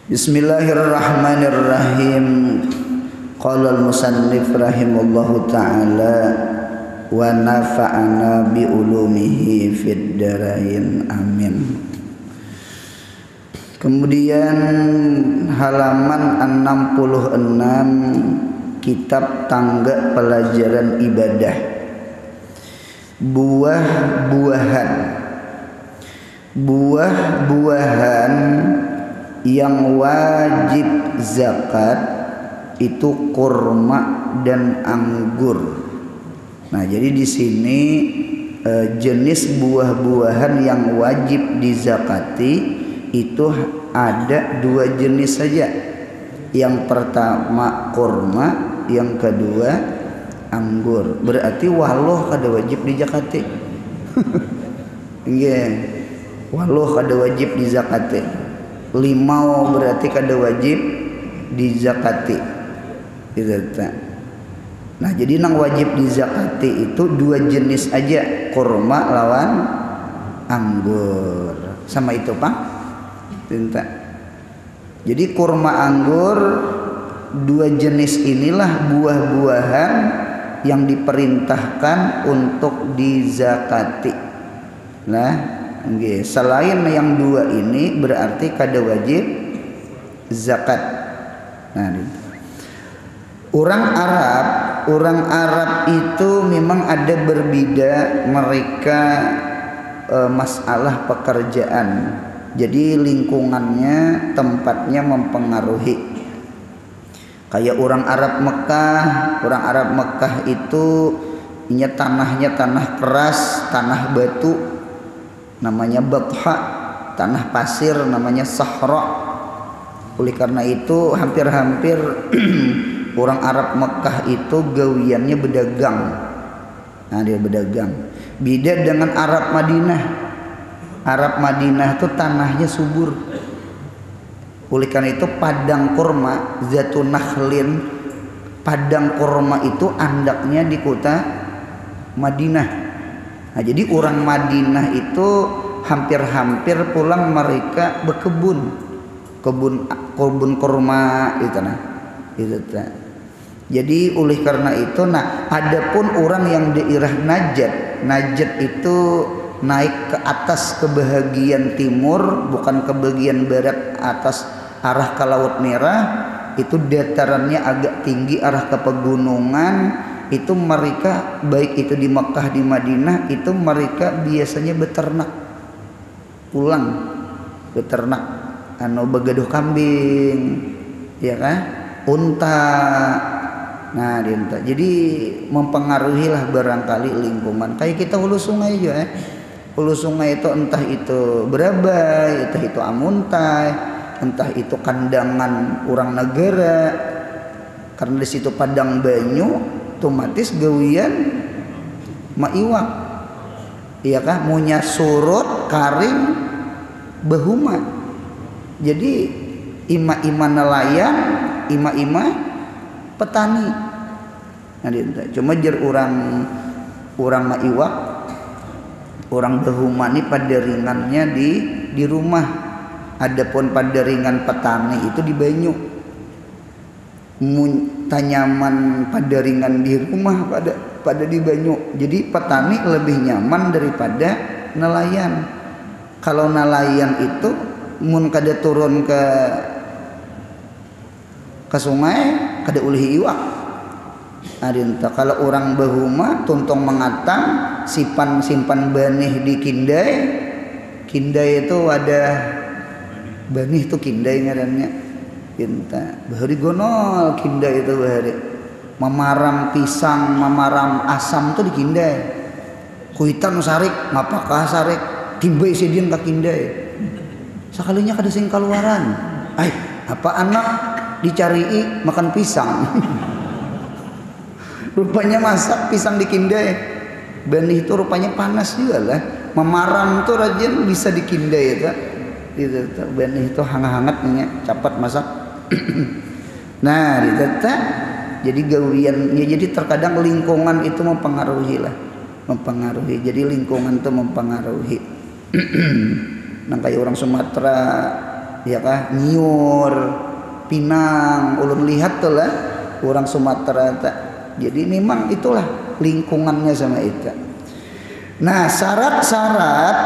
Bismillahirrahmanirrahim. Qala al-musannif rahimallahu ta'ala wa nafa'ana bi ulumihi fid darain amin. Kemudian halaman 66 kitab tangga pelajaran ibadah. Buah-buahan yang wajib zakat itu kurma dan anggur. Nah, jadi di sini jenis buah-buahan yang wajib dizakati itu ada dua jenis saja. Yang pertama kurma, yang kedua anggur. Berarti waloh kada wajib dizakati. Iya. Waloh kada wajib dizakati. Limau berarti kada wajib dizakati. Nah, jadi nang wajib dizakati itu dua jenis aja, kurma lawan anggur. Sama itu, Pak? Tinta. Jadi kurma anggur dua jenis inilah buah-buahan yang diperintahkan untuk dizakati. Nah, selain yang dua ini berarti kada wajib zakat. Nah, orang Arab itu memang ada berbeda mereka masalah pekerjaan. Jadi lingkungannya, tempatnya mempengaruhi. Kayak orang Arab Mekah itu tanahnya tanah keras, tanah batu namanya batha, tanah pasir namanya sahra. Oleh karena itu hampir-hampir orang Arab Mekah itu gawiannya berdagang. Nah, dia berdagang. Beda dengan Arab Madinah. Arab Madinah itu tanahnya subur. Oleh karena itu padang kurma, zatun nakhlin, padang kurma itu andaknya di kota Madinah. Nah, jadi orang Madinah itu hampir-hampir pulang mereka berkebun, kebun kurma itu nah. Jadi oleh karena itu, nah, adapun orang yang daerah Najd itu naik ke atas ke bahagian timur, bukan ke bagian barat atas arah ke Laut Merah, itu datarannya agak tinggi arah ke pegunungan. Itu mereka baik itu di Mekah di Madinah itu mereka biasanya beternak, pulang beternak begaduh kambing, ya kan, unta. Nah, diunta. Jadi mempengaruhi lah barangkali lingkungan. Kayak kita hulu sungai juga, hulu sungai itu entah itu Berabai, entah itu Amuntai, entah itu kandangan orang negara. Karena di situ padang banyu, otomatis gawian maiwak, iya kah, munya surut karing bahuma. Jadi ima-ima nelayan, ima-ima petani. Nah, cuma jer orang maiwak, orang bahuma ni pada ringannya di rumah. Adapun pada ringan petani itu di banyu. Tanyaman pada ringan di rumah pada di banyu. Jadi petani lebih nyaman daripada nelayan. Kalau nelayan itu mun kada turun ke sungai kada ulih iwak. Adinta kalau orang bahuma tuntong mengatang simpan benih di kindai. Kindai itu ada benih itu kindai ngarannya. Inta bahari gonol kindai itu bahari mamaram pisang, mamaram asam tuh di kindai. Kuitan sarik, ngapakah sarik timbai sedien ka kindai. Sekalinya kada sing kaluaran. Apa anak dicari makan pisang. Rupanya masak pisang di kindai. Benih itu rupanya panas juga lah. Mamaram tuh rajin bisa di kindai itu. Benih itu hangat-hangatnya cepat masak. Nah, jadi gawiannya, jadi terkadang lingkungan itu mempengaruhi. Jadi lingkungan itu mempengaruhi. Nah, kayak orang Sumatera ya kah nyiur pinang ulun lihat tuh lah orang Sumatera tak. Jadi memang itulah lingkungannya sama itu. Nah syarat-syarat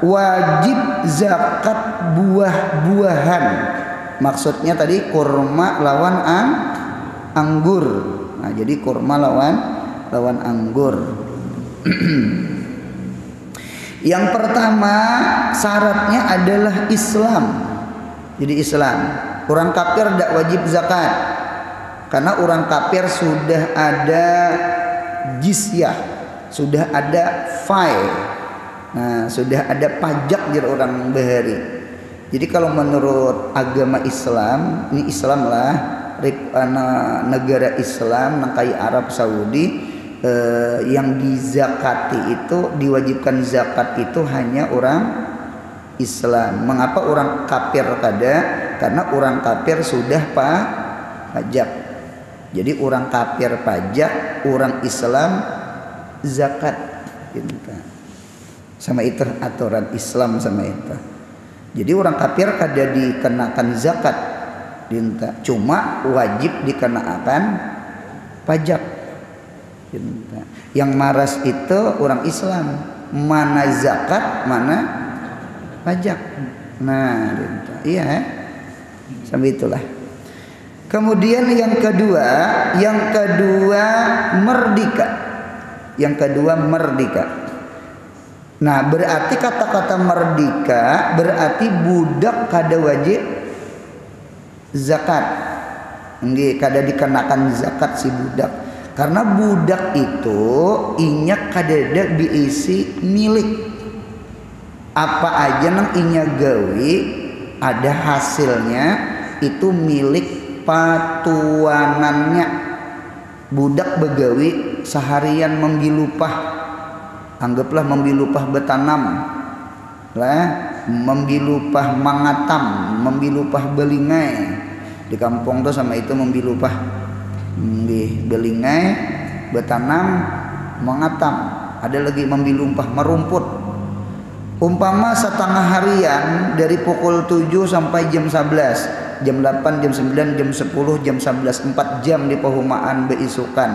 wajib zakat buah-buahan, maksudnya tadi kurma lawan anggur. Nah jadi kurma lawan anggur. Yang pertama syaratnya adalah Islam. Jadi Islam, orang kafir tidak wajib zakat karena orang kafir sudah ada jizyah, sudah ada fine, nah sudah ada pajak dari orang bahari. Jadi kalau menurut agama Islam, ini Islam lah, negara Islam nangkai Arab Saudi, yang dizakati itu diwajibkan zakat itu hanya orang Islam. Mengapa orang kafir kada? Karena orang kafir sudah pajak. Jadi orang kafir pajak, orang Islam zakat. Sama itu aturan Islam sama itu. Jadi orang kafir kada dikenakan zakat, cuma wajib dikenakan pajak. Yang maras itu orang Islam, mana zakat, mana pajak. Nah, iya, sampai itulah. Kemudian yang kedua merdeka. Yang kedua merdeka. Nah, berarti kata-kata merdeka berarti budak kada wajib zakat. Nggih, kada dikenakan zakat si budak. Karena budak itu inya kadada diisi milik. Apa aja nang inya gawi ada hasilnya itu milik patuanannya. Budak begawi seharian membilupah, anggaplah membilupah betanam lah, membilupah mangatam, membilupah belingai. Di kampung tuh sama itu membilupah belingai, betanam, mengatam. Ada lagi membilumpah merumput. Umpama setengah harian dari pukul 7 sampai jam 11, jam 8, jam 9, jam 10, jam 11, 4 jam di perumahan beisukan.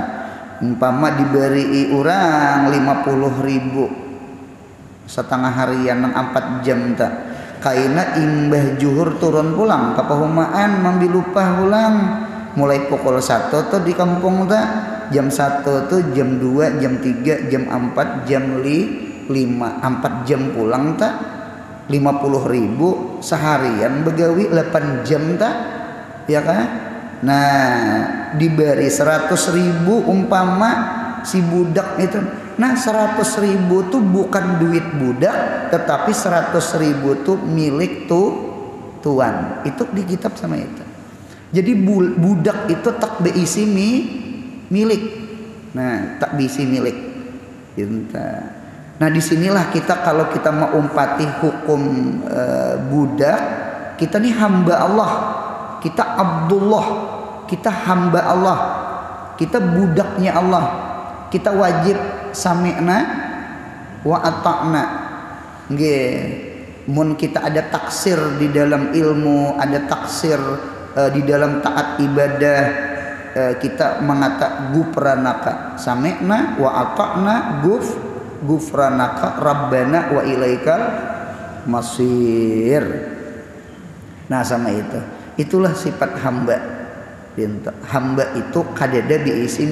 Umpama diberi orang 50.000 setengah harian nang 4 jam tak. Kaina imbah juhur turun pulang ke perumahan membilupah pulang. Mulai pukul 1 tuh di kampung tak, jam 1 tuh jam 2, jam 3, jam 4, jam 5, 4 jam pulang tak. 50.000 seharian begawi 8 jam tak, ya kan? Nah diberi 100.000 umpama si budak itu. Nah 100.000 tuh bukan duit budak, tetapi 100.000 tuh milik tuan. Itu di kitab sama itu. Jadi budak itu tak beisi milik. Nah, tak beisi milik. Nah, disinilah kita kalau kita mau umpati hukum budak, kita nih hamba Allah, kita Abdullah, kita hamba Allah, kita budaknya Allah, kita wajib sami'na wa ata'na. Nggih, mun kita ada taksir di dalam ilmu, ada taksir di dalam taat ibadah, kita mengata gufranaka sami'na wa ata'na gufranaka rabbana wa ilaikal masir. Nah sama itu, itulah sifat hamba. Hamba itu kadada diisi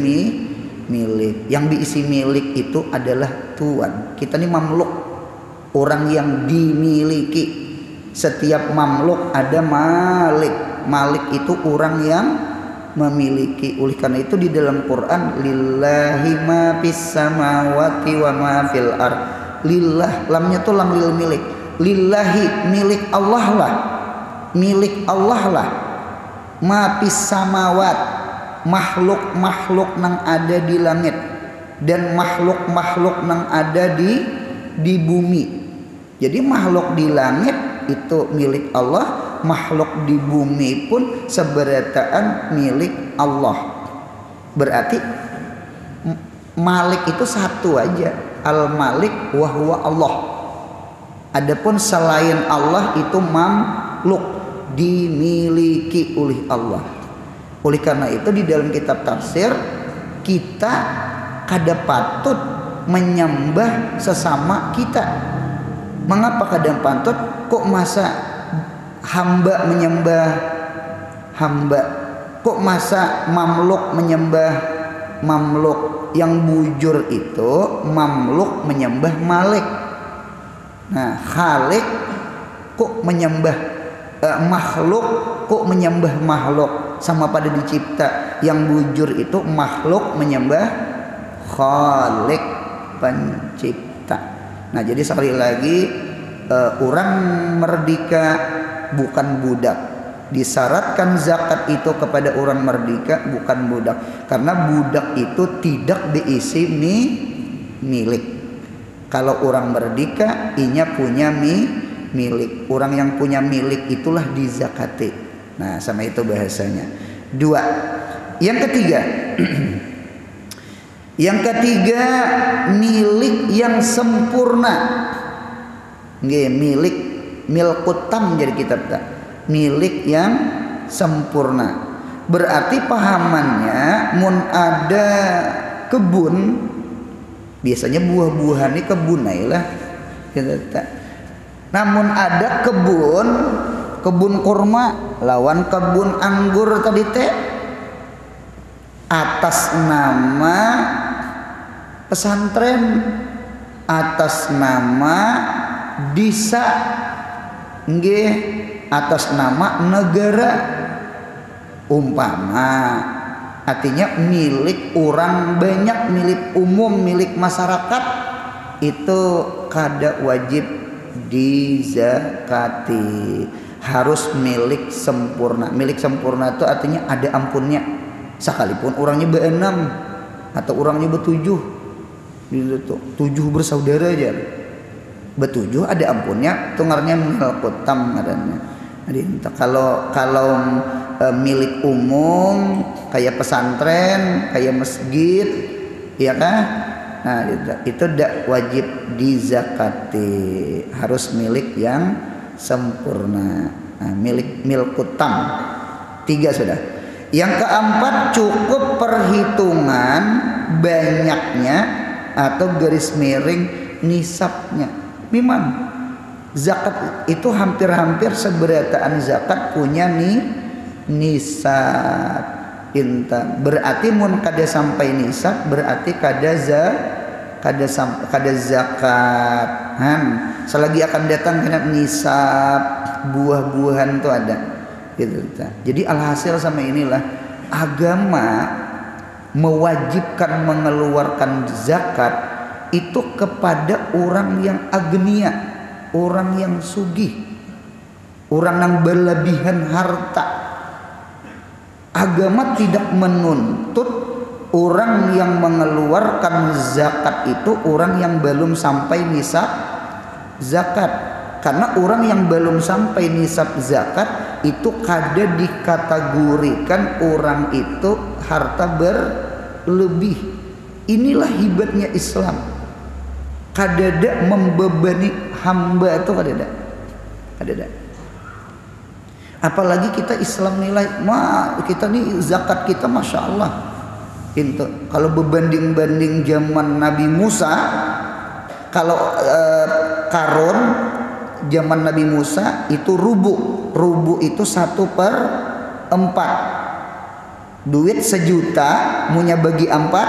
milik. Yang diisi milik itu adalah tuan. Kita ini mamluk, orang yang dimiliki. Setiap mamluk ada malik. Malik itu orang yang memiliki. Oleh karena itu di dalam Quran, lillahi ma fis samawati wa ma fil ard. Lillah, lamnya tuh lam lil milik. Lillahi, milik Allah lah. Milik Allah lah. Ma fis samawat, makhluk-makhluk nang ada di langit dan makhluk-makhluk nang ada di bumi. Jadi makhluk di langit itu milik Allah, makhluk di bumi pun seberataan milik Allah. Berarti Malik itu satu aja, Al-Malik wa huwa Allah. Adapun selain Allah itu makhluk, dimiliki oleh Allah. Oleh karena itu di dalam kitab tafsir kita kada patut menyembah sesama kita. Mengapa kadang patut? Kok masa hamba menyembah hamba? Kok masa mamluk menyembah mamluk? Yang bujur itu mamluk menyembah malik. Nah, khalik kok menyembah makhluk, kok menyembah makhluk, sama pada dicipta. Yang bujur itu makhluk menyembah khalik, pencipta. Nah, jadi sekali lagi orang merdeka bukan budak. Disyaratkan zakat itu kepada orang merdeka, bukan budak. Karena budak itu tidak diisi milik. Kalau orang merdeka, inya punya milik. Orang yang punya milik itulah dizakati. Nah, sama itu bahasanya. Dua. Yang ketiga, yang ketiga milik yang sempurna. Nggih, milik milkutam jadi kitab tak. Milik yang sempurna. Berarti pahamannya mun ada kebun, biasanya buah-buahan ini kebun lah. Namun ada kebun kurma lawan kebun anggur tadi teh atas nama pesantren, atas nama desa, nggih, atas nama negara, umpama artinya milik orang banyak, milik umum, milik masyarakat, itu kada wajib dizakati, harus milik sempurna. Milik sempurna itu artinya ada ampunnya, sekalipun orangnya beenam atau orangnya betujuh, gitu, 7 bersaudara aja, betujuh ada ampunnya, tungarnya milkutam adanya. Jadi kalau milik umum kayak pesantren, kayak masjid, ya kan? Nah, itu tidak wajib dizakati, harus milik yang sempurna. Nah, milik milkutam. 3 sudah. Yang keempat, cukup perhitungan banyaknya atau garis miring nisabnya. Memang zakat itu hampir-hampir seberataan zakat punya nisab. Berarti mun kada sampai nisab berarti kada zakat. Selagi akan datang kena nisab buah-buahan itu ada. Gitu. Jadi alhasil sama inilah agama mewajibkan mengeluarkan zakat itu kepada orang yang agnia, orang yang sugih, orang yang berlebihan harta. Agama tidak menuntut orang yang mengeluarkan zakat itu orang yang belum sampai nisab zakat. Karena orang yang belum sampai nisab zakat itu kada dikategorikan orang itu harta berlebih. Inilah hebatnya Islam. Kadada membebani hamba itu kadada. Apalagi kita Islam nilai, kita nih zakat kita masya Allah. Kalau berbanding-banding zaman Nabi Musa, kalau Karun zaman Nabi Musa itu rubu itu 1/4. Duit 1 juta munya bagi 4.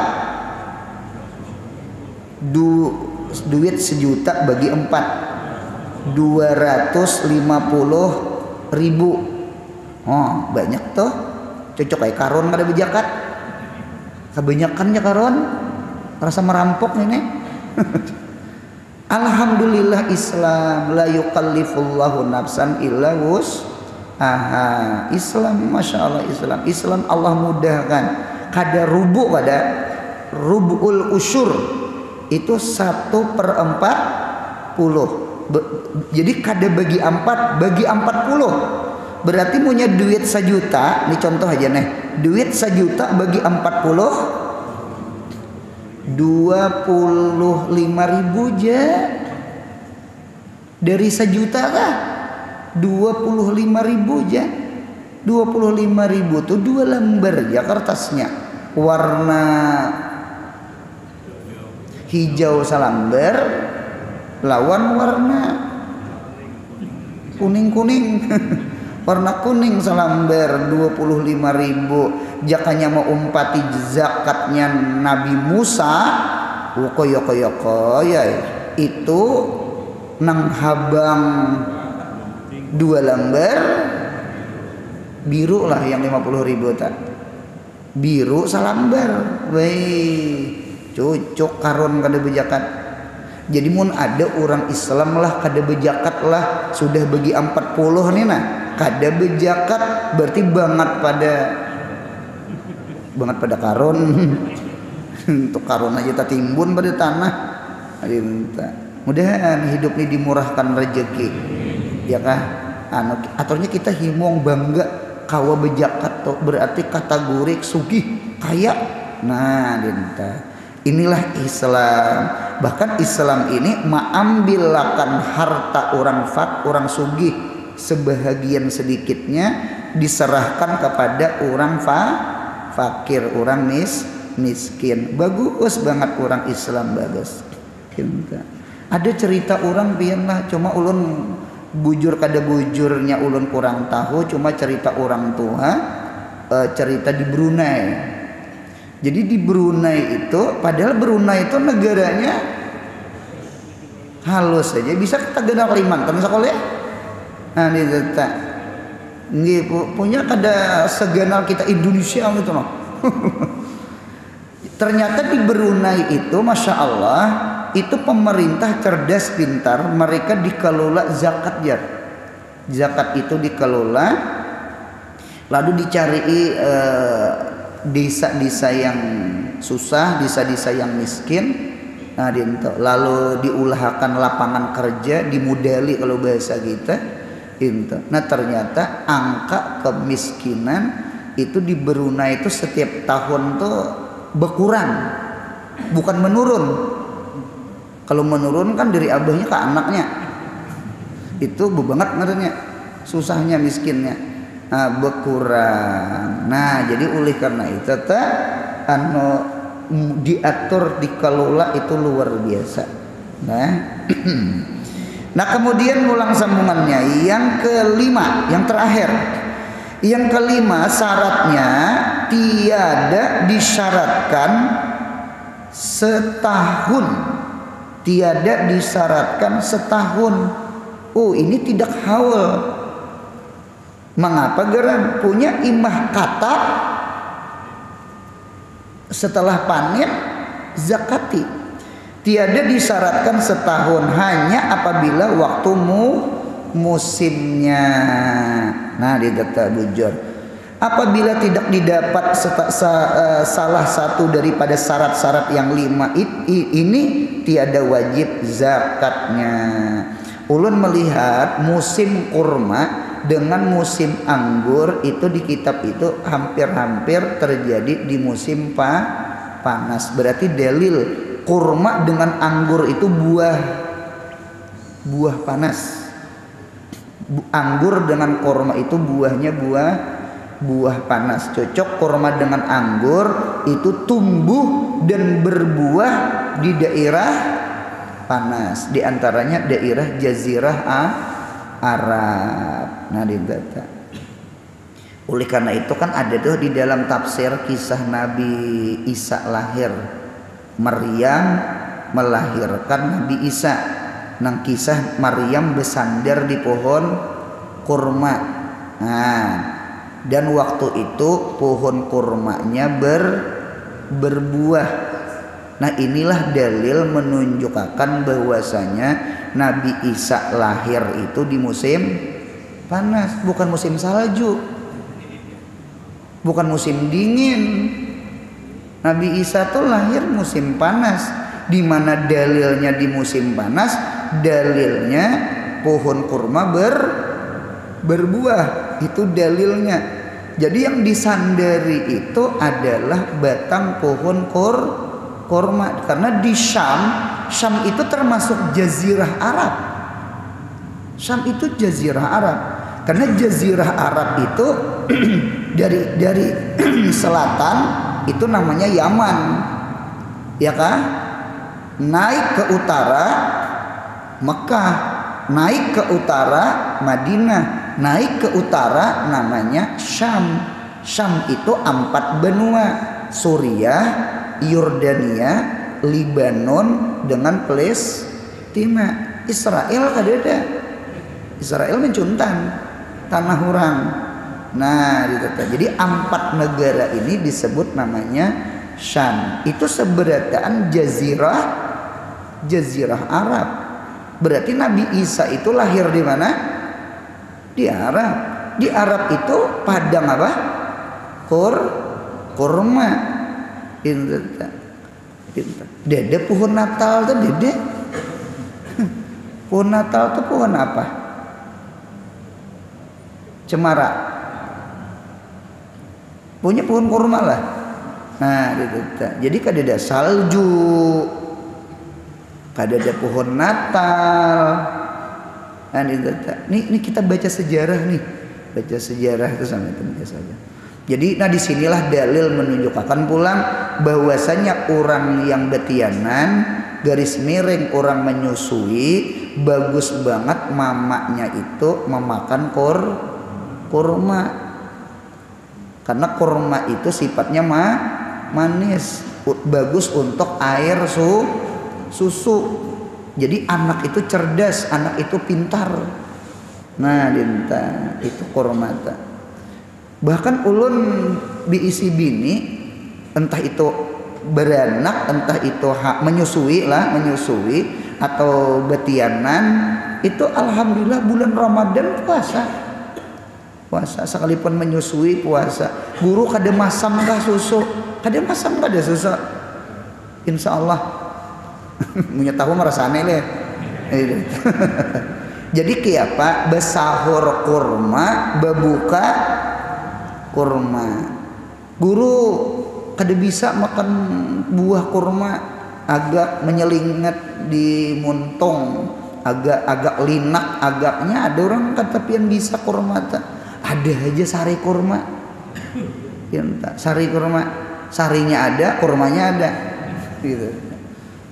Duit 1 juta bagi 4 250.000. Oh, banyak tuh. Cocok kayak Karun kada berzakat. Kebanyakannya Karun rasa merampok nih. Alhamdulillah Islam la yukallifullahu nafsan illa wus'aha. Islam masya Allah, Islam Allah mudahkan. Kada rubul usyur itu 1/40. Jadi kada bagi 4, bagi 40. Berarti punya duit 1 juta. Ini contoh aja nih. Duit 1 juta bagi 40 25.000 aja. Dari 1 juta kah? 25.000 aja. 25.000 tuh 2 lembar ya kertasnya, warna hijau salambar lawan warna kuning warna kuning salambar 25.000. Jakanya mau umpati zakatnya Nabi Musa koyo ya itu nang habang 2 lembar biru lah yang 50.000 tak biru salambar weh cocok karon kada bejakat. Jadi mun ada orang Islam lah kada bejakat lah sudah bagi 40 nih nah kada bejakat berarti banget pada karon untuk karon aja tak timbun pada tanah. Mudahan hidup ini dimurahkan rezeki ya kah aturnya kita himong bangga kawa bejakat tuh berarti kategori sugih kaya. Nah inilah Islam. Bahkan Islam ini mengambilkan harta orang sugih sebahagian sedikitnya diserahkan kepada orang fakir, orang miskin. Bagus banget orang Islam bagus. Ada cerita orang pian lah cuma ulun bujur kada bujurnya ulun kurang tahu, cuma cerita orang tua cerita di Brunei. Jadi di Brunei itu padahal Brunei itu negaranya halus aja bisa kita genal Kalimantan sekolah. Nah ini tak punya kada segenal kita Indonesia gitu loh. Ternyata di Brunei itu masya Allah itu pemerintah cerdas pintar, mereka dikelola zakat ya. Zakat itu dikelola lalu dicari desa-desa yang susah, desa-desa yang miskin. Nah, lalu diulahkan lapangan kerja, dimodali kalau bahasa kita. Nah, ternyata angka kemiskinan itu di Brunei itu setiap tahun tuh berkurang, bukan menurun. Kalau menurun kan dari abahnya ke anaknya. Itu banget ngerenya susahnya miskinnya. Nah, berkurang. Nah, jadi oleh karena itu diatur dikelola itu luar biasa. Nah kemudian ulang sambungannya yang kelima, yang terakhir. Yang kelima syaratnya tiada disyaratkan setahun. Tiada disyaratkan setahun. Oh ini tidak haul. Mengapa geran punya imah kata setelah panen zakati. Tiada disyaratkan setahun hanya apabila waktu musimnya. Nah di data bujur. Apabila tidak didapat salah satu daripada syarat-syarat yang 5 ini tiada wajib zakatnya. Ulun melihat musim kurma dengan musim anggur itu di kitab itu hampir-hampir terjadi di musim panas. Berarti dalil kurma dengan anggur itu buah panas. Anggur dengan kurma itu buahnya buah panas. Cocok kurma dengan anggur itu tumbuh dan berbuah di daerah panas, di antaranya daerah Jazirah Arab. Nah data. Oleh karena itu kan ada tuh di dalam tafsir kisah Nabi Isa lahir, Maryam melahirkan Nabi Isa. Nang kisah Maryam bersandar di pohon kurma. Nah, dan waktu itu pohon kurmanya berbuah. Nah inilah dalil menunjukkan bahwasanya Nabi Isa lahir itu di musim panas, bukan musim salju, bukan musim dingin. Nabi Isa tuh lahir musim panas. Di mana dalilnya di musim panas? Dalilnya pohon kurma berbuah, itu dalilnya. Jadi yang disandari itu adalah batang pohon kurma, karena di Syam itu termasuk Jazirah Arab. Syam itu jazirah Arab. Karena jazirah Arab itu dari selatan itu namanya Yaman. Ya kan? Naik ke utara Mekah, naik ke utara Madinah, naik ke utara namanya Syam. Syam itu 4 benua, Suriah, Yordania, Libanon dengan Palestina. Israel kadeda. Israel mencuntan tanah orang. Nah, jadi 4 negara ini disebut namanya Syam. Itu seberataan jazirah Arab. Berarti Nabi Isa itu lahir di mana? Di Arab. Di Arab itu padang apa? Kurma. Dede pohon Natal tuh dede. Pohon Natal tuh pohon apa? Cemara. Punya pohon kurma lah. Nah, jadi kadeda salju, kadeda pohon Natal. Nah, ini kita baca sejarah nih, baca sejarah itu sama itu saja. Jadi, nah disinilah dalil menunjukkan pulang bahwasanya orang yang betianan garis miring orang menyusui bagus banget mamanya itu memakan kurma. Karena kurma itu sifatnya manis, bagus untuk air susu. Jadi anak itu cerdas, anak itu pintar. Nah, dinta itu kurma. Bahkan ulun diisi bini, entah itu beranak, entah itu menyusui atau betianan, itu alhamdulillah bulan Ramadan puasa sekalipun menyusui puasa. Guru kada masam kah susu, kada masam kada susu, insya Allah punya tahu merasane le. Jadi kiapa besahur kurma, bebuka kurma. Guru kada bisa makan buah kurma, agak menyelingat di muntung, agak linak agaknya. Ada orang kata pian bisa kurma tak. Ada aja sari kurma. Sari kurma, sarinya ada, kurmanya ada. Gitu.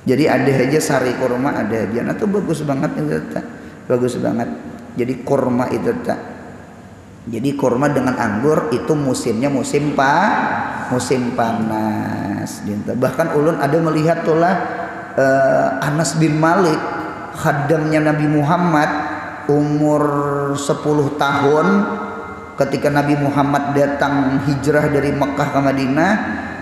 Jadi ada aja sari kurma, ada aja. Nah, itu bagus banget itu tak. Bagus banget. Jadi kurma itu tak. Jadi kurma dengan anggur itu musimnya musim panas. Bahkan ulun ada melihat tulah Anas bin Malik, khadamnya Nabi Muhammad, umur 10 tahun ketika Nabi Muhammad datang hijrah dari Mekah ke Madinah.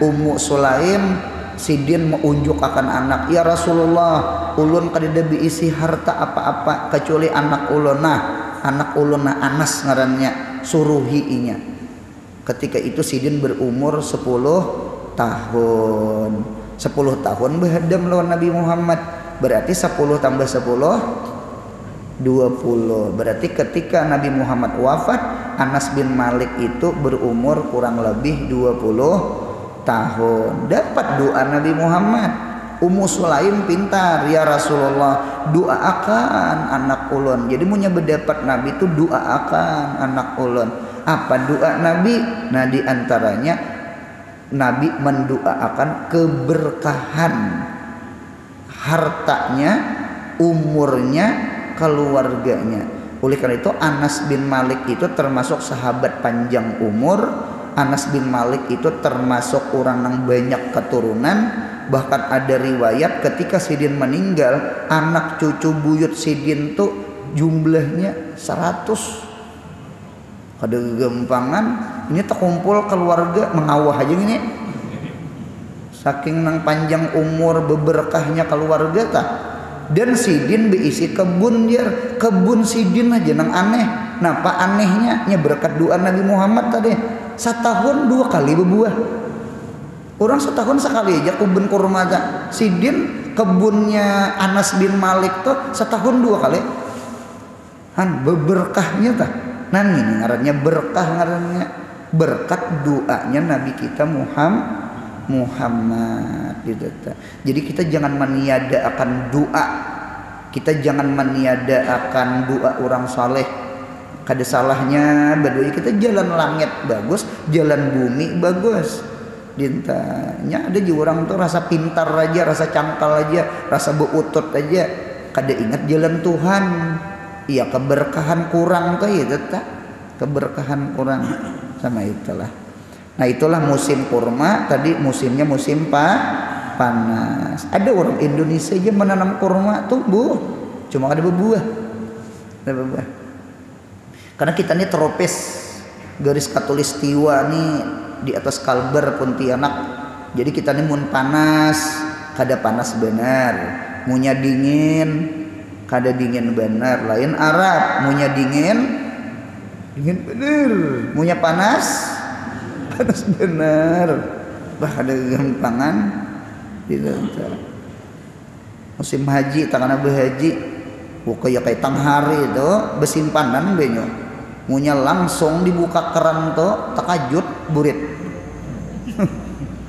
Ummu Sulaim sidin menunjuk akan anak, ya Rasulullah, ulun kadeda diisi harta apa-apa kecuali anak ulun. Nah, anak ulun Anas ngarannya, suruhi inya. Ketika itu sidin berumur 10 tahun. 10 tahun berhadam lawan Nabi Muhammad. Berarti 10 tambah 10 20. Berarti ketika Nabi Muhammad wafat, Anas bin Malik itu berumur kurang lebih 20 tahun. Dapat doa Nabi Muhammad. Ummu Sulaim pintar, ya Rasulullah, doakan anak ulun. Jadi punya berdapat Nabi itu doakan anak ulun. Apa doa Nabi? Nah, di antaranya Nabi mendoakan keberkahan hartanya, umurnya, keluarganya. Oleh karena itu Anas bin Malik itu termasuk sahabat panjang umur. Anas bin Malik itu termasuk orang yang banyak keturunan. Bahkan ada riwayat ketika Sidin meninggal, anak cucu buyut Sidin tuh jumlahnya 100. Ada gempangan, ini terkumpul keluarga mengawah aja gini. Saking nang panjang umur beberkahnya keluarga tak. Dan Sidin beisi kebun dia, kebun Sidin aja nang aneh. Nah, apa anehnya? Nya berkat doa Nabi Muhammad tadi. Setahun 2 kali berbuah. Orang setahun sekali aja kebun kurma tak. Sidin kebunnya Anas bin Malik tuh setahun 2 kali. Han beberkahnya tak. Nah, ini ngarannya berkah, ngarannya berkat doanya Nabi kita Muhammad gitu. Jadi kita jangan meniadakan doa Kita jangan meniadakan doa orang saleh. Kada salahnya berdoa kita jalan langit bagus, jalan bumi bagus. Dintanya ada juga orang tuh rasa pintar aja, rasa cangkal aja, rasa beutut aja, kada ingat jalan Tuhan. Iya keberkahan kurang tuh ya tetap keberkahan kurang sama itulah. Nah itulah musim kurma tadi, musimnya musim panas. Ada orang Indonesia aja menanam kurma tumbuh, cuma ada berbuah, ada berbuah. Karena kita ini tropis garis katulistiwa nih di atas Kalbar Pontianak. Jadi kita ini mun panas kada panas benar, munya dingin kada dingin benar. Lain Arab munya dingin benar, munya panas benar. Bah ada gampangan gitu. Musim haji takana berhaji buka ya kayak tang hari itu besimpanan benyo. Munya langsung dibuka keran tuh takajut burit.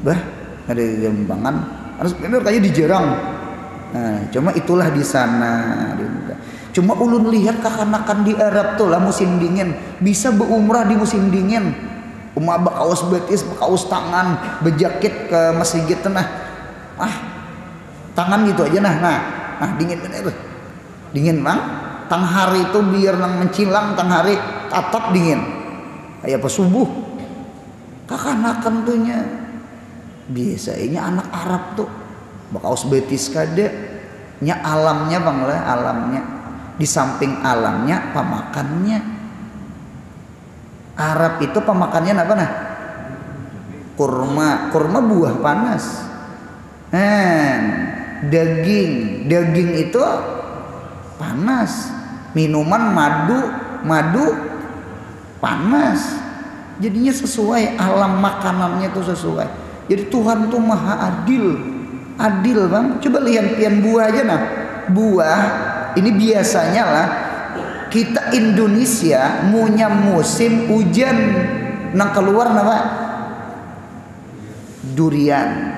Bah ada gampangan harus bener kayak dijerang. Nah, cuma itulah di sana. Cuma ulun lihat kekanakan di Arab tuh lah musim dingin bisa berumrah di musim dingin. Umah bakaus betis, bakaus tangan, bejakit ke masjid nah. Tangan gitu aja nah dingin bener. Dingin bang. Tang hari itu biar nang mencilang tang hari tatap dingin. Kayak apa subuh. Kekanakan tuhnya. Biasanya anak Arab tuh bakaus betis kada nya alamnya bang lah, alamnya di samping alamnya pemakannya. Arab itu pemakannya apa nah? Kurma buah panas. Daging itu panas. Minuman madu panas. Jadinya sesuai alam makanannya tuh sesuai. Jadi Tuhan tuh maha adil bang. Coba lihat pian buah aja nah. Buah ini biasanya lah kita Indonesia punya musim hujan nang keluar apa? Durian,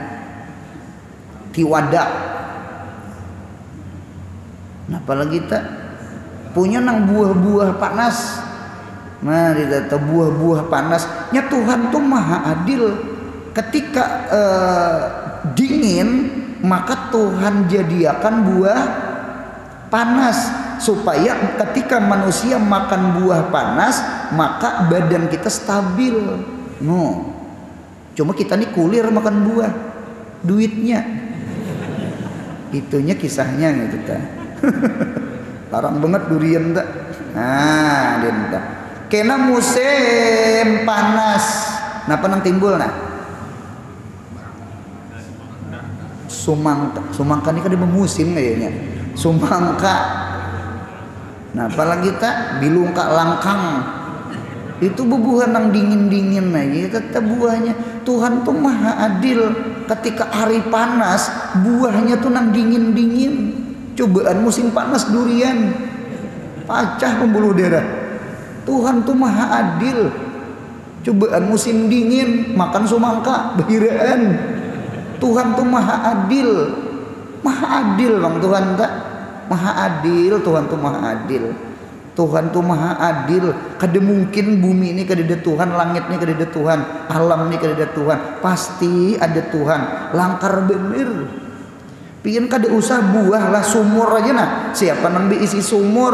tiwadak. Nah apalagi kita punya nang buah-buah panas. Nah data buah-buah panasnya Tuhan tuh maha adil. Ketika dingin maka Tuhan jadikan buah panas supaya ketika manusia makan buah panas maka badan kita stabil. Cuma kita nih kulir makan buah duitnya. Itunya kisahnya gitu ta. Larang banget durian tak. Nah dia kena musim panas. Napa nang timbul nah? Sumangka ini kan dia musim kayaknya. Sumangka. Nah apalagi tak bilungka langkang. Itu bubuhan yang dingin-dingin aja tetap buahnya. Tuhan tuh maha adil. Ketika hari panas buahnya tuh nang dingin-dingin. Cobaan musim panas durian pacah pembuluh darah. Tuhan tuh maha adil. Cobaan musim dingin makan sumangka bahiraan. Tuhan tuh maha adil bang. Tuhan tak maha adil. Tuhan tuh maha adil. Tuhan tuh maha adil. Kada mungkin bumi ini kada ada Tuhan, langit ini kada ada Tuhan, alam ini kada ada Tuhan. Pasti ada Tuhan. Langkar bener. Pian kada usah buah lah sumur aja nah. Siapa nang isi sumur?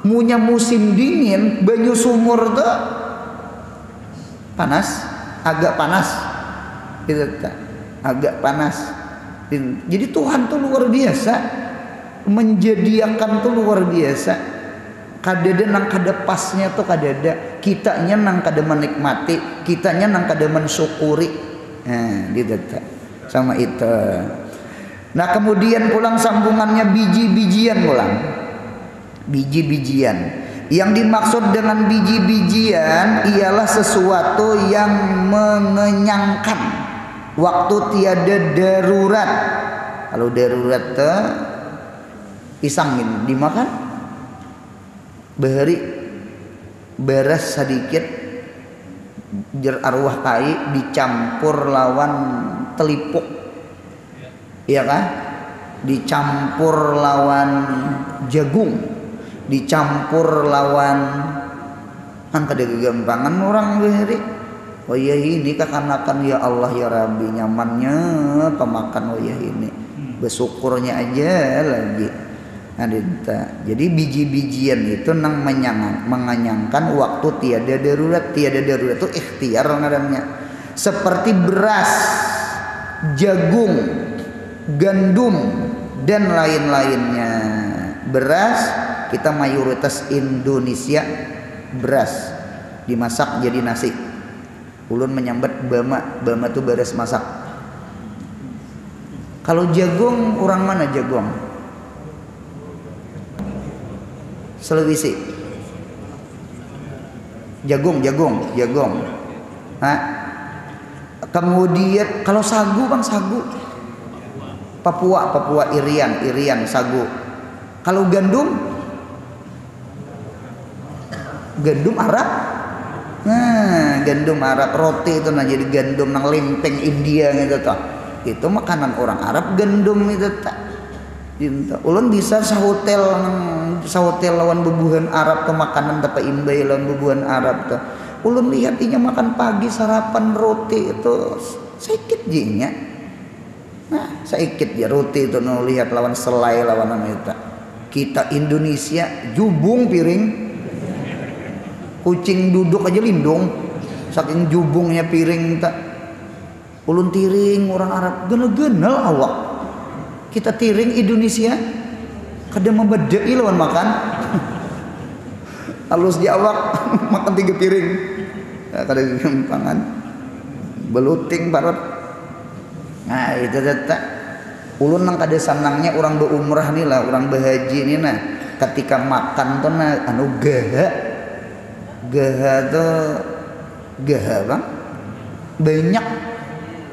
Munya musim dingin banyu sumur tuh panas, agak panas. Gitu tak? Agak panas. Jadi Tuhan tuh luar biasa. Menjadikan tuh luar biasa. Kadada nang kada pasnya tuh kadada. Kitanya nang kada menikmati, kitanya nang kada mensyukuri. Nah, gitu tak? Sama itu. Nah kemudian pulang sambungannya biji-bijian pulang. Biji-bijian. Yang dimaksud dengan biji-bijian ialah sesuatu yang mengenyangkan waktu tiada darurat. Kalau darurat tuh pisang dimakan bahari beras sedikit jer arwah kai dicampur lawan telipuk. Iya kan? dicampur lawan jagung, dicampur lawan kan kada kegampangan orang beheri. Oh iya ini kekanakan ya Allah ya Rabbi, nyamannya pemakan oh iya ini. Bersyukurnya aja lagi. Adita. Jadi biji-bijian itu nang menganyangkan waktu tiada darurat. Tiada darurat itu ikhtiar ngarannya. Seperti beras, jagung, gandum dan lain-lainnya. Beras kita mayoritas Indonesia beras dimasak jadi nasi. Ulun menyambat bama tuh beres masak. Kalau jagung orang mana jagung? Sulawesi. Jagung. Hah? Kemudian kalau sagu bang sagu. Papua Irian sagu. Kalau gandum Arab. Nah, gandum Arab roti itu nah jadi gandum nang lempeng India gitu toh. Itu makanan orang Arab gandum itu tak. Ulun bisa sahotel lawan bubuhan Arab ke makanan tapi imbai lawan bubuhan Arab tuh. Ulun lihat inya makan pagi sarapan roti itu sedikit jinya. Nah, sedikit ya roti itu nu lihat lawan selai lawan itu. Kita Indonesia jubung piring. Kucing duduk aja lindung saking jubungnya piring tak. Ulun tiring orang Arab genel-genel awak. Kita tiring Indonesia kada membedai lawan makan. Halus di awak makan 3 piring. Kada gampangan. Beluting parot. Nah itu tak. Ulun nang kada sanangnya orang berumrah nih lah, orang berhaji nih nah. Ketika makan tuh nah anu gaha bang banyak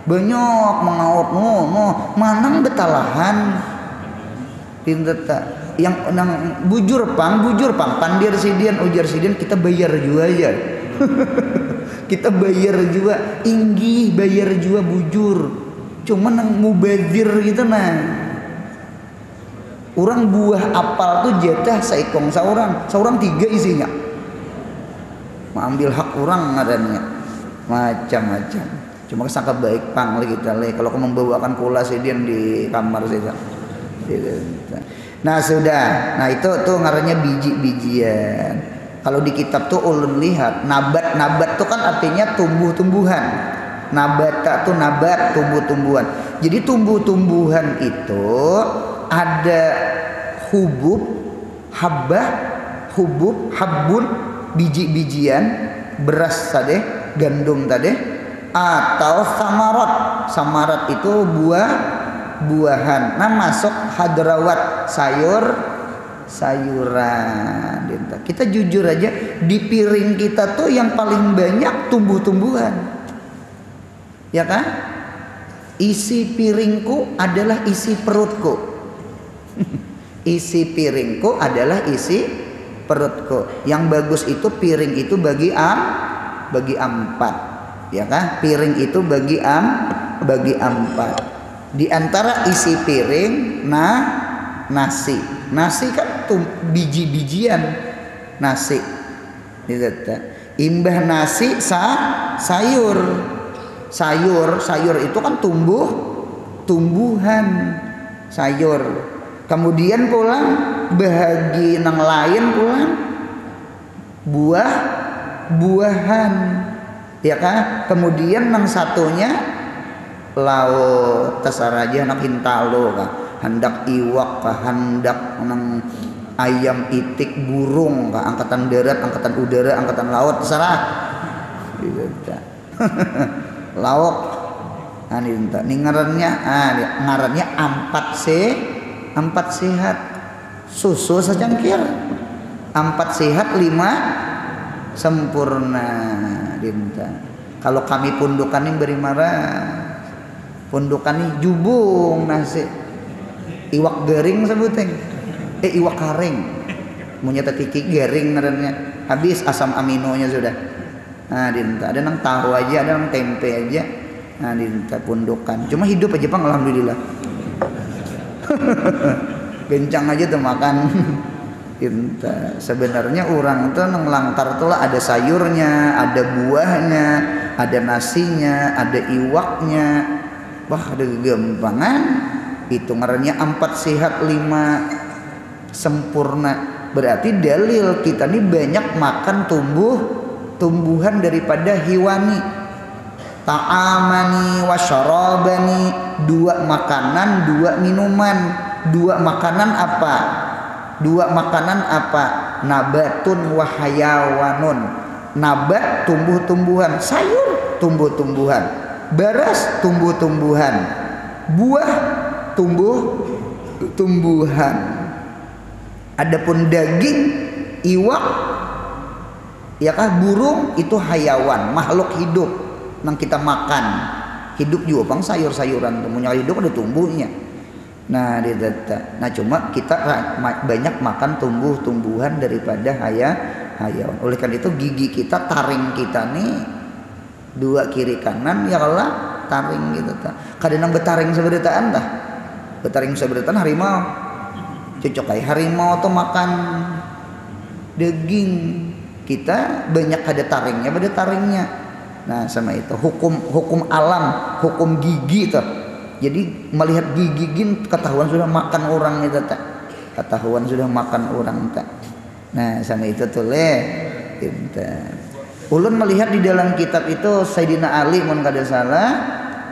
mengaut manang betalahan pinter tak yang nang bujur pang pandir sidian ujar sidian kita bayar juga aja. Kita bayar juga inggih bayar juga bujur cuma nang mubazir gitu nah. Orang buah apal tuh jatah saikong seorang 3 isinya. Ambil hak orang adanya macam-macam. Cuma kesangka baik pang lagi kita kalau kamu membawakan kula sedian di kamar saja. Nah sudah, nah itu tuh ngarannya biji-bijian. Kalau di kitab tuh ulun lihat nabat tuh kan artinya tumbuh-tumbuhan. Nabata tuh nabat tumbuh-tumbuhan. Jadi tumbuh-tumbuhan itu ada hubub, habbun, biji-bijian, beras tadi, gandum tadi, atau samarat itu buah-buahan. Nah masuk hadrawat sayuran. Kita jujur aja di piring kita tuh yang paling banyak tumbuh-tumbuhan, ya kan? Isi piringku adalah isi perutku. Isi piringku adalah isi perutku. Yang bagus itu piring itu bagi 4, ya kan? Piring itu bagi 4. Di antara isi piring nasi kan biji-bijian nasi. Imbah nasi sayur itu kan tumbuhan sayur. Kemudian pulang bahagi nang lain pulang buah-buahan, ya kan? Kemudian nang satunya laut terserah aja nak hintalo kah, hendak iwak kah, hendak nang ayam itik burung kah, angkatan darat, angkatan udara, angkatan laut terserah. Lauk nih ngarannya 4 sehat. Susu secangkir 4 sehat 5 sempurna dinta. Kalau kami pundukan ini beri marah pundukan ini jubung nasi iwak garing sebutnya iwak karing punya tiki garing ngarannya habis asam aminonya sudah. Nah dinta ada nang tahu aja ada nang tempe aja. Nah dinta pundukan cuma hidup aja bang alhamdulillah. Gencang aja tuh makan. Kita sebenarnya orang tuh ngelangtar tuh lah ada sayurnya, ada buahnya, ada nasinya, ada iwaknya. Wah, ada gempangan. Itu ngarannya 4 sehat 5 sempurna. Berarti dalil kita nih banyak makan tumbuhan daripada hiwani. Ta'amani wa syarabani, 2 makanan 2 minuman. 2 makanan apa? 2 makanan apa? Nabatun wa hayawanun. Nabat tumbuh-tumbuhan, sayur tumbuh-tumbuhan, baras tumbuh-tumbuhan, buah tumbuh-tumbuhan. Adapun daging, iwak, ya kah, burung itu hayawan, makhluk hidup yang kita makan. Hidup juga bang sayur-sayuran, temunya hidup ada tumbuhnya. Nah, nah cuma kita banyak makan tumbuh-tumbuhan daripada hayawan. Oleh karena itu gigi kita, taring kita nih 2 kiri kanan ya Allah taring gitu ta. Kadang betaring seberitaan tah. Betaring seberitaan harimau. Cocok kayak harimau tuh makan daging. Kita banyak ada taringnya, pada taringnya. Nah, sama itu hukum alam, hukum gigi tuh. Jadi melihat gigi ketahuan sudah makan orang itu tak, ketahuan sudah makan orang tak. Nah sama itu tuh kita. Ulun melihat di dalam kitab itu Sayyidina Ali mun kada salah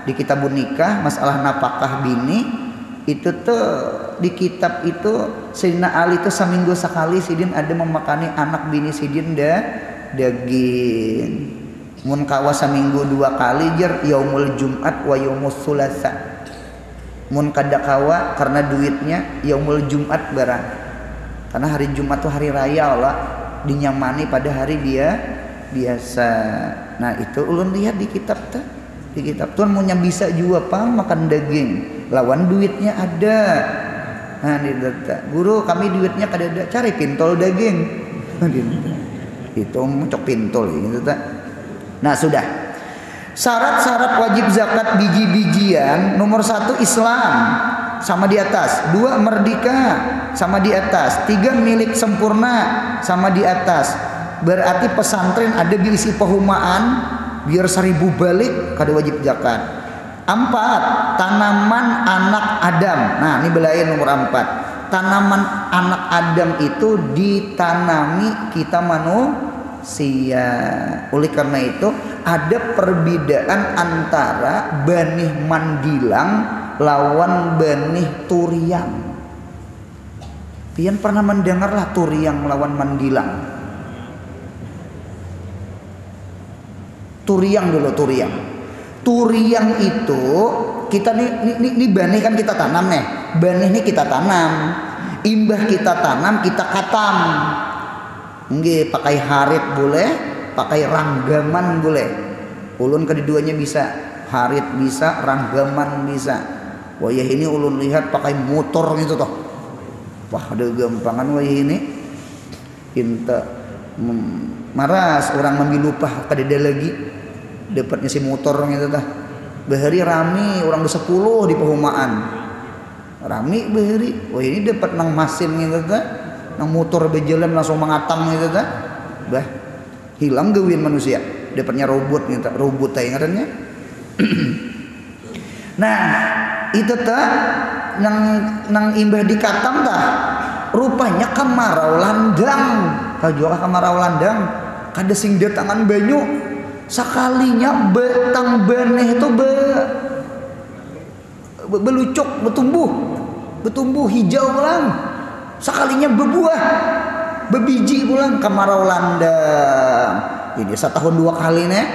di kitabun nikah masalah napakah bini itu tuh di kitab itu Sayyidina Ali itu seminggu sekali sidin ada memakani anak bini sidin daging. Mun kawa seminggu 2 kali jer yaumul Jumat wa yaumus Sulasa. Mun kada kawa karena duitnya yaumul Jumat barang. Karena hari Jumat tuh hari raya Allah dinyamani pada hari dia biasa. Nah, itu ulun lihat di kitab tuh. Di kitab tuh maunya bisa juga pang makan daging. Lawan duitnya ada. Nah, di data. Guru kami duitnya kada ada, cari pintol daging. Itu cok pintol gitu tak. Nah, sudah. Syarat-syarat wajib zakat biji-bijian nomor 1 Islam sama di atas, 2 merdeka sama di atas, 3 milik sempurna sama di atas. Berarti pesantren ada diisi pehumaan biar 1000 balik kada wajib zakat. 4 tanaman anak Adam. Nah ini belain nomor 4. Tanaman anak Adam itu ditanami kita manusia. Oleh karena itu ada perbedaan antara benih mandilang lawan benih turiang. Pian pernah mendengarlah turiang lawan mandilang? Turiang dulu, turiang. Turiang itu kita nih benih kan kita tanam nih. Benih nih kita tanam. Imbah kita tanam, kita katam. Nggih, pakai harit boleh, pakai ranggaman boleh. Ulun keduanya bisa, harit bisa, ranggaman bisa. Wah ya ini ulun lihat pakai motor gitu toh. Wah ada gampangan wah ini. Kita maras orang memilupah kadeda lagi. Dapatnya si motor gitu toh. Bahari rami orang 10 di perumahan. Rami bahari. Wah ini dapat nang masin gitu toh. Nang motor berjalan langsung mengatam gitu ta. Bah hilang gawin manusia, dapatnya robot gitu, robot teh ngarannya. Nah, itu teh nang imbah di katam tah. Rupanya kemarau landang. Kajual kemarau landang kada sing datangan banyu. Sekalinya betang beneh itu belucuk, betumbuh hijau ulang. Sekalinya berbuah, bebiji pulang kemarau landang. Jadi 1 tahun 2 kali nih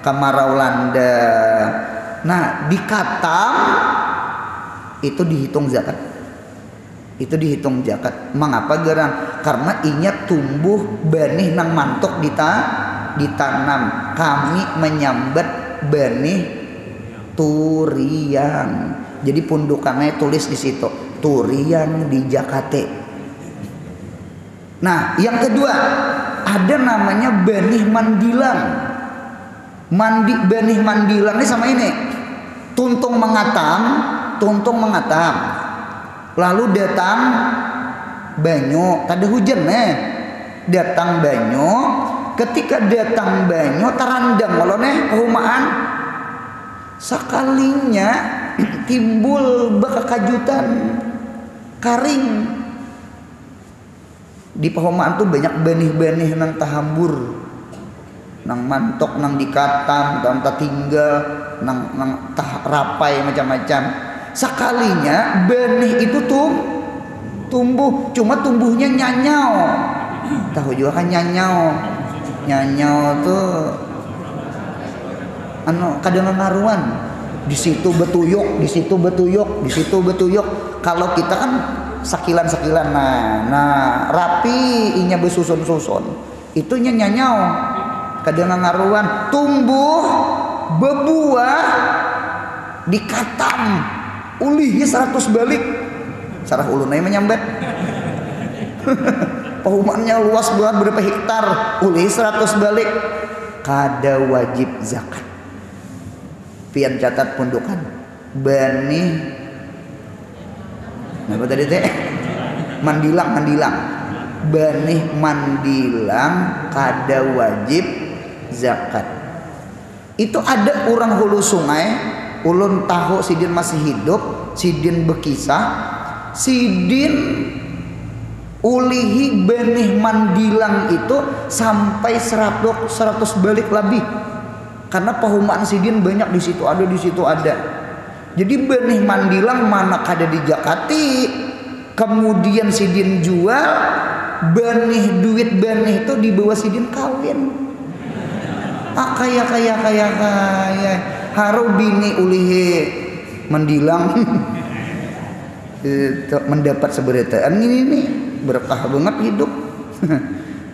kemarau landang. Nah di katam itu dihitung zakat. Itu dihitung zakat. Mengapa gerang? Karena inya tumbuh benih nang mantok ditanam. Kami menyambat benih turiang. Jadi pundukannya tulis di situ. Turiang di Jakate. Nah yang kedua ada namanya benih mandilang. Benih mandilang ini sama ini tuntung mengatam. Lalu datang banyu, tadi hujan datang banyu. Ketika datang banyu terandang kalau perumahan sekalinya timbul bekakajutan karing. Di perumahan tuh banyak benih-benih nang tahambur, nang mantok, nang dikatam, nang tinggal, nang tah rapai macam-macam. Sekalinya benih itu tumbuh, cuma tumbuhnya nyanyau. Tahu juga kan nyanyau. Nyanyau tuh kadang ngaruan. Di situ betuyuk, di situ betuyuk, di situ betuyuk. Kalau kita kan sakilan-sakilan, nah rapi, inya besusun-susun. Itunya nyanyau. Kadang ngaruan, tumbuh, bebuah, dikatam, ulihnya 100 balik. Sarah ulunai menyambat. Perumahannya luas banget berapa hektar, ulih 100 balik. Kada wajib zakat. Pian catat pundukan. Benih. Apa tadi teh? Mandilang. Benih mandilang kada wajib zakat. Itu ada orang hulu sungai, ulun tahu sidin masih hidup, sidin bekisah, sidin ulihi benih mandilang itu sampai 100 balik lebih. Karena perumahan sidin banyak di situ ada. Jadi benih mandilang mana kada dijakati, kemudian sidin jual benih, duit benih itu dibawa sidin kawin. Kaya haru bini ulihi mandilang mendapat seberitaan ini berkah banget hidup.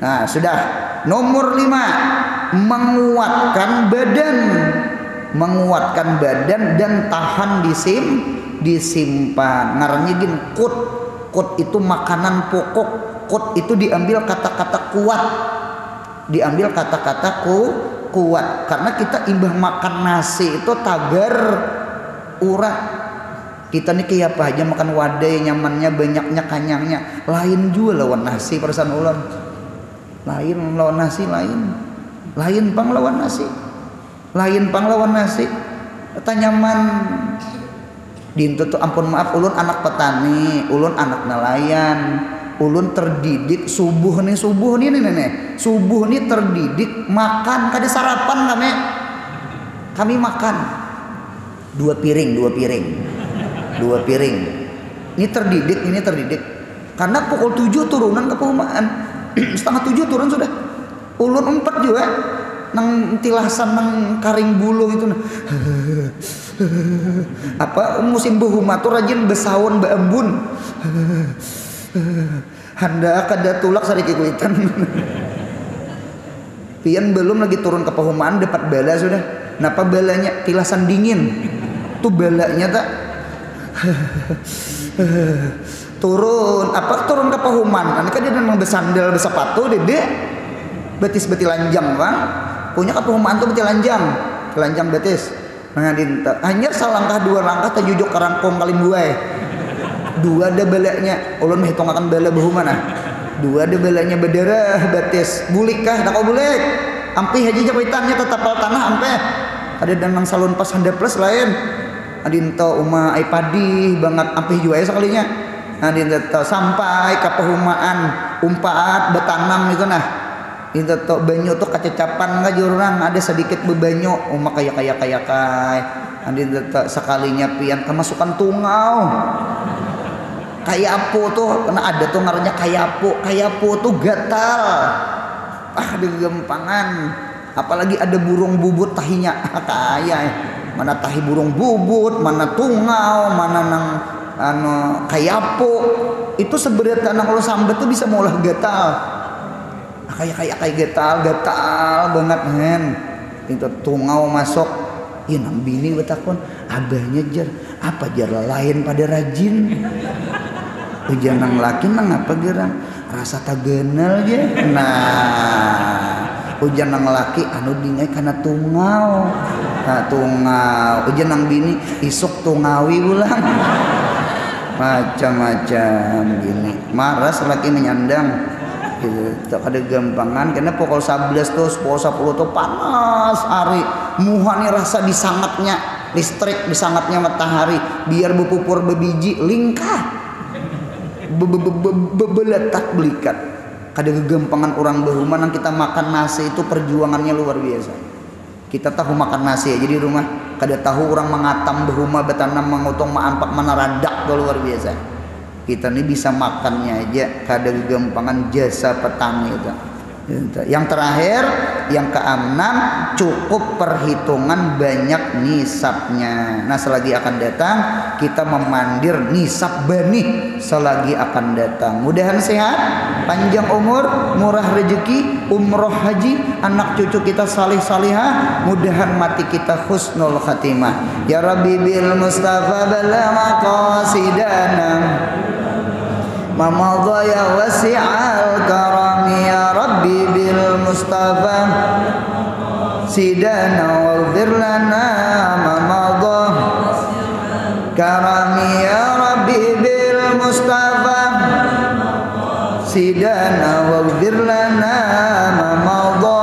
Nah sudah. Nomor 5, menguatkan badan dan tahan disimpan. Ngarannya gini, kut itu makanan pokok. Kut itu diambil kata-kata kuat, kuat karena kita imbah makan nasi itu tagar urat. Kita nih kayak apa aja makan wadai, nyamannya, banyaknya, kanyangnya. Lain juga lawan nasi perasaan ulang. Lain lawan nasi, lain pang lawan nasi. Tanyaman dintu tuh ampun maaf, ulun anak petani, ulun anak nelayan, ulun terdidik subuh nih nenek. Subuh nih terdidik makan kada sarapan kami makan 2 piring. Ini terdidik. Karena pukul 7 turunan ke perumahan. Setengah 7 turun sudah. Ulun 4 juga. Nang tilasan nang karing bulung itu. Apa musim behuma tuh rajin besawan beembun. Handa kada tulak sariki kuitan. Pian belum lagi turun ke perumahan dapat bala sudah. Napa balanya tilasan dingin. Tuh balanya tak turun ke perumahan. Kan dia memang besandal besepatu dede. Betis beti lanjang bang. Punya ke perumahan tuh beti lanjang betis. Nah dinta hanya salangkah 2 langkah terjujuk ke rangkong kali buai. 2 ada balanya. Ulun menghitung akan bala behuma nah. 2 ada balanya berdarah betis. Bulik kah? Tak kau bulik. Ampih haji jawitannya tetapal tanah ampeh. Ada danang salon pas handa plus lain. Adinto uma ai padi banget ampih juga ya sekalinya. Adinto sampai ke perumahan umpaat betanam itu nah. Itu tuh banyu tuh kacecapan nggak jurang ada sedikit bebanyu uma kaya. Adinto sekalinya pian kemasukan tungau. Kayapu tuh karena ada tuh ngarannya kayapu tuh gatal. Digempangan. Apalagi ada burung bubut tahinya mana tahi burung bubut, mana tungau, mana nang kayapu. Itu sebenarnya nang kalau sambet tuh bisa ngolah gatal. Kayak gatal banget men. Itu tungau masuk. Ya nang bini betakon abahnya jar apa jar lain pada rajin. Ujian nang laki nang apa gerang rasa tagenel je. Nah ujian nang laki anu dingai karena tungau. Nah tungau ujian nang bini isuk tungawi ulang. macam-macam gini. Maras lagi menyandang gitu. Tak ada gampangan karena pokok 11 tuh pokok 10 tuh panas hari. Muhani rasa disangatnya listrik, disangatnya matahari biar bepupur bebiji lingkah. Beletak belikat. Kada kegampangan orang behuman yang kita makan nasi itu perjuangannya luar biasa. Kita tahu makan nasi aja di rumah, kada tahu orang mengatam behuma betanam mengutong maampak mana radak tuh luar biasa. Kita ini bisa makannya aja kada kegampangan jasa petani itu. Yang terakhir, yang keenam, cukup perhitungan banyak nisabnya. Nah, selagi akan datang kita memandir nisab bani selagi akan datang. Mudahan sehat, panjang umur, murah rezeki, umroh haji, anak cucu kita salih salihah, mudahan mati kita husnul khatimah. Ya Rabbi bil Mustafa bala maqasidana Mamadha ya wasi'al karami ya Rabbi bil Mustafa sidana waghfir lana mamadha karami ya Rabbi bil Mustafa sidana waghfir lana mamadha.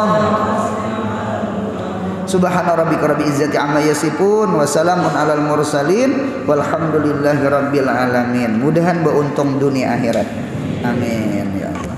Subhana rabbika rabbil izzati amma yasifun wa salamun alal mursalin walhamdulillahi rabbil alamin. Mudahan beruntung dunia akhirat. Amin ya Allah.